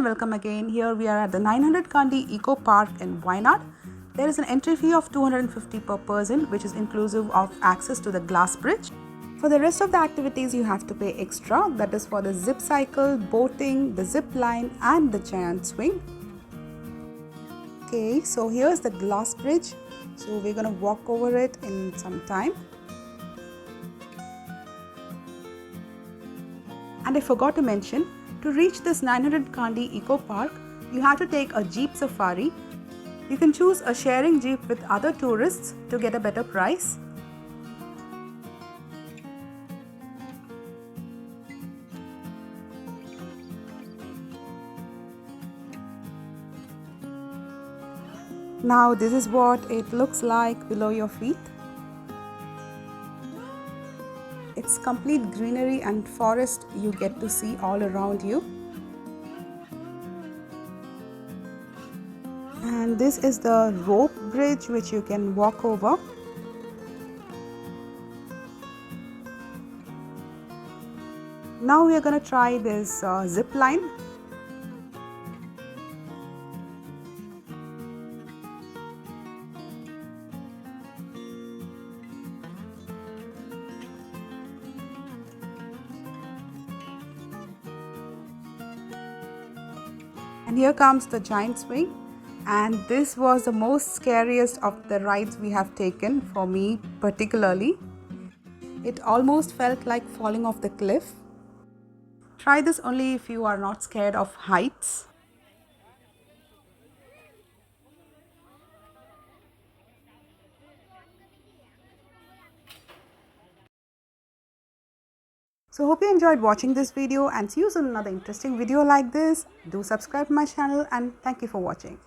and welcome again. Here we are at the 900 Kandi Eco Park in Wayanad. There is an entry fee of 250 per person, which is inclusive of access to the glass bridge. For the rest of the activities you have to pay extra, that is for the zip cycle, boating, the zip line and the giant swing. Okay, so here's the glass bridge. So we're gonna walk over it in some time. And I forgot to mention, to reach this 900 Kandi Eco Park, you have to take a jeep safari. You can choose a sharing jeep with other tourists to get a better price. Now this is what it looks like below your feet. It's complete greenery and forest you get to see all around you. And this is the rope bridge which you can walk over. Now we are going to try this zip line. And here comes the giant swing, and this was the most scariest of the rides we have taken, for me particularly. It almost felt like falling off the cliff. Try this only if you are not scared of heights. So hope you enjoyed watching this video, and see you soon in another interesting video like this. Do subscribe to my channel, and thank you for watching.